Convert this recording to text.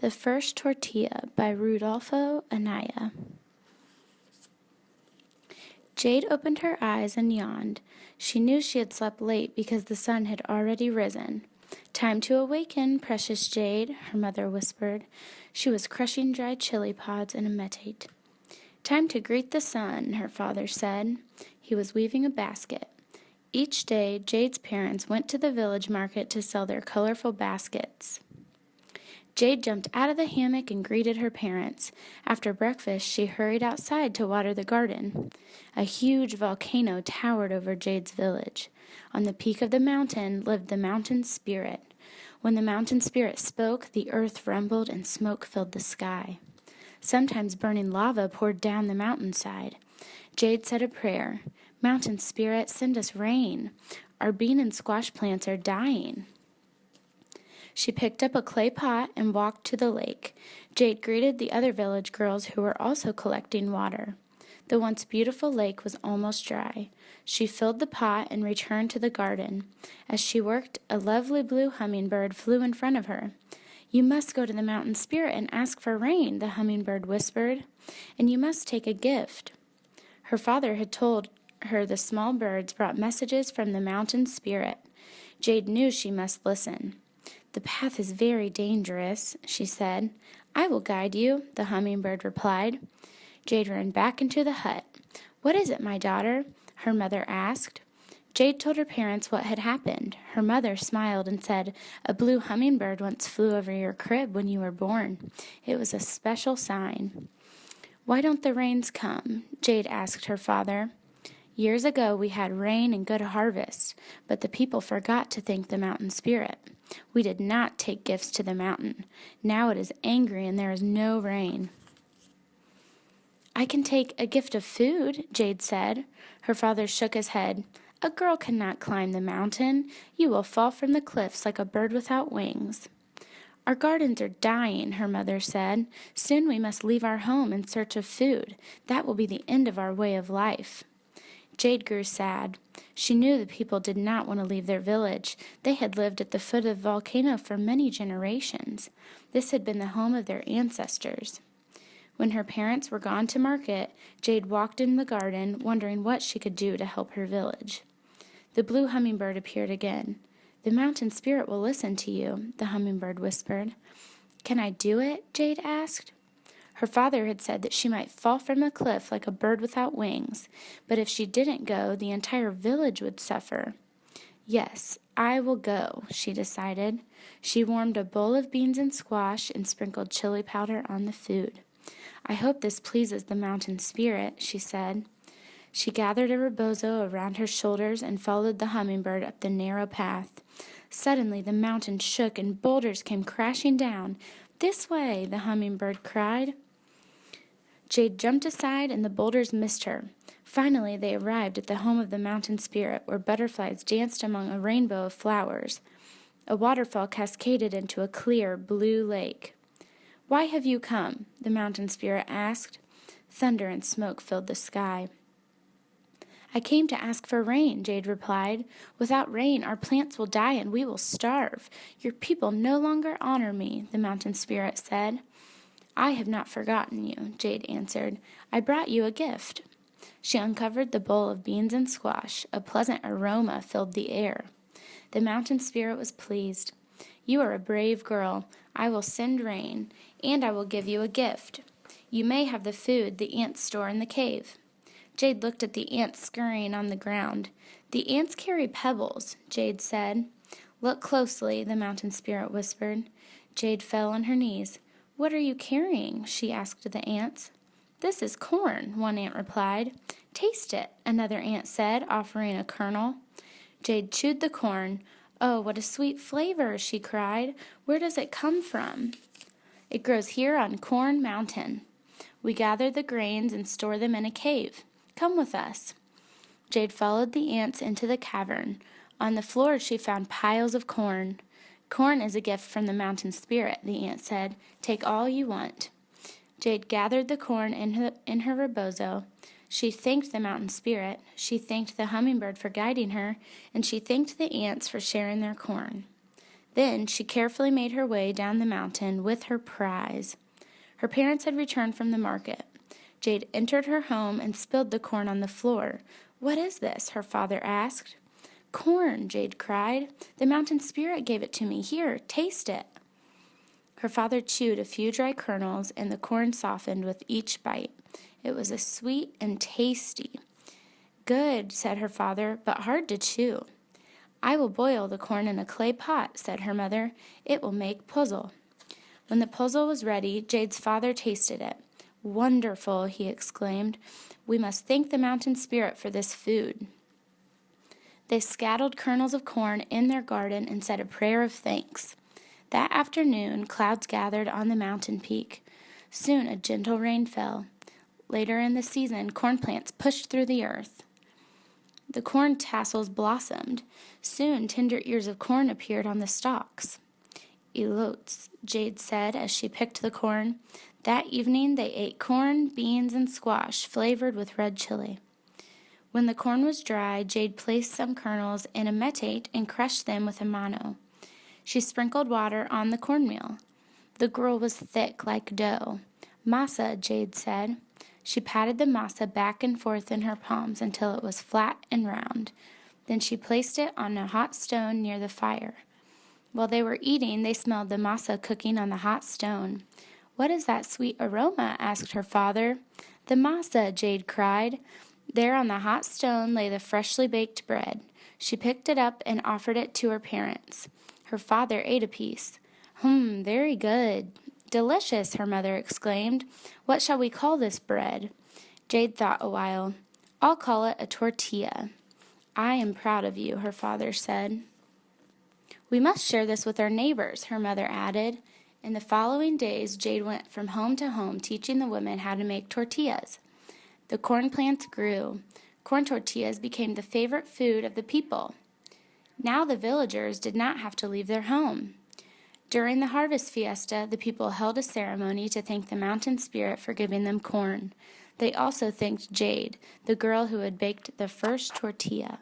The First Tortilla by Rudolfo, Anaya. Jade opened her eyes and yawned. She knew she had slept late because the sun had already risen. "Time to awaken, precious Jade," her mother whispered. She was crushing dry chili pods in a metate. "Time to greet the sun," her father said. He was weaving a basket. Each day, Jade's parents went to the village market to sell their colorful baskets. Jade jumped out of the hammock and greeted her parents. After breakfast, she hurried outside to water the garden. A huge volcano towered over Jade's village. On the peak of the mountain lived the mountain spirit. When the mountain spirit spoke, the earth rumbled and smoke filled the sky. Sometimes burning lava poured down the mountainside. Jade said a prayer. "Mountain spirit, send us rain. Our bean and squash plants are dying." She picked up a clay pot and walked to the lake. Jade greeted the other village girls who were also collecting water. The once beautiful lake was almost dry. She filled the pot and returned to the garden. As she worked, a lovely blue hummingbird flew in front of her. "You must go to the mountain spirit and ask for rain," the hummingbird whispered, "and you must take a gift." Her father had told her the small birds brought messages from the mountain spirit. Jade knew she must listen. "The path is very dangerous," she said. "I will guide you," the hummingbird replied. Jade ran back into the hut. "What is it, my daughter?" her mother asked. Jade told her parents what had happened. Her mother smiled and said, "A blue hummingbird once flew over your crib when you were born. It was a special sign." "Why don't the rains come?" Jade asked her father. "Years ago we had rain and good harvest, but the people forgot to thank the mountain spirit. We did not take gifts to the mountain. Now it is angry and there is no rain." "I can take a gift of food," Jade said. Her father shook his head. "A girl cannot climb the mountain. You will fall from the cliffs like a bird without wings." "Our gardens are dying," her mother said. "Soon we must leave our home in search of food. That will be the end of our way of life." Jade grew sad. She knew the people did not want to leave their village. They had lived at the foot of the volcano for many generations. This had been the home of their ancestors. When her parents were gone to market, Jade walked in the garden, wondering what she could do to help her village. The blue hummingbird appeared again. "The mountain spirit will listen to you," the hummingbird whispered. "Can I do it?" Jade asked. Her father had said that she might fall from the cliff like a bird without wings, but if she didn't go, the entire village would suffer. "Yes, I will go," she decided. She warmed a bowl of beans and squash and sprinkled chili powder on the food. "I hope this pleases the mountain spirit," she said. She gathered a rebozo around her shoulders and followed the hummingbird up the narrow path. Suddenly the mountain shook and boulders came crashing down. "This way!" the hummingbird cried. Jade jumped aside and the boulders missed her. Finally, they arrived at the home of the mountain spirit, where butterflies danced among a rainbow of flowers. A waterfall cascaded into a clear blue lake. "Why have you come?" the mountain spirit asked. Thunder and smoke filled the sky. "I came to ask for rain," Jade replied. "Without rain, our plants will die and we will starve. Your people no longer honor me," the mountain spirit said. "I have not forgotten you," Jade answered. "I brought you a gift." She uncovered the bowl of beans and squash. A pleasant aroma filled the air. The mountain spirit was pleased. "You are a brave girl. I will send rain, and I will give you a gift. You may have the food the ants store in the cave." Jade looked at the ants scurrying on the ground. "The ants carry pebbles," Jade said. "Look closely," the mountain spirit whispered. Jade fell on her knees. "What are you carrying?" she asked the ants. "This is corn," one ant replied. "Taste it," another ant said, offering a kernel. Jade chewed the corn. "Oh, what a sweet flavor," she cried. "Where does it come from?" "It grows here on Corn Mountain. We gather the grains and store them in a cave. Come with us." Jade followed the ants into the cavern. On the floor she found piles of corn. "Corn is a gift from the mountain spirit," the ant said. "Take all you want." Jade gathered the corn in her rebozo. She thanked the mountain spirit, she thanked the hummingbird for guiding her, and she thanked the ants for sharing their corn. Then she carefully made her way down the mountain with her prize. Her parents had returned from the market. Jade entered her home and spilled the corn on the floor. "What is this?" her father asked. "Corn," Jade cried. "The mountain spirit gave it to me. Here, taste it." Her father chewed a few dry kernels, and the corn softened with each bite. It was sweet and tasty. "Good," said her father, "but hard to chew." "I will boil the corn in a clay pot," said her mother. "It will make puzzle." When the puzzle was ready, Jade's father tasted it. "Wonderful," he exclaimed. "We must thank the mountain spirit for this food." They scattered kernels of corn in their garden and said a prayer of thanks. That afternoon, clouds gathered on the mountain peak. Soon a gentle rain fell. Later in the season, corn plants pushed through the earth. The corn tassels blossomed. Soon tender ears of corn appeared on the stalks. "Elotes," Jade said as she picked the corn. That evening they ate corn, beans, and squash flavored with red chili. When the corn was dry, Jade placed some kernels in a metate and crushed them with a mano. She sprinkled water on the cornmeal. The gruel was thick like dough. "Masa," Jade said. She patted the masa back and forth in her palms until it was flat and round. Then she placed it on a hot stone near the fire. While they were eating, they smelled the masa cooking on the hot stone. "What is that sweet aroma?" asked her father. "The masa," Jade cried. There on the hot stone lay the freshly baked bread. She picked it up and offered it to her parents. Her father ate a piece. Very good." "Delicious," her mother exclaimed. "What shall we call this bread?" Jade thought a while. "I'll call it a tortilla." "I am proud of you," her father said. "We must share this with our neighbors," her mother added. In the following days, Jade went from home to home teaching the women how to make tortillas. The corn plants grew. Corn tortillas became the favorite food of the people. Now the villagers did not have to leave their home. During the harvest fiesta, the people held a ceremony to thank the mountain spirit for giving them corn. They also thanked Jade, the girl who had baked the first tortilla.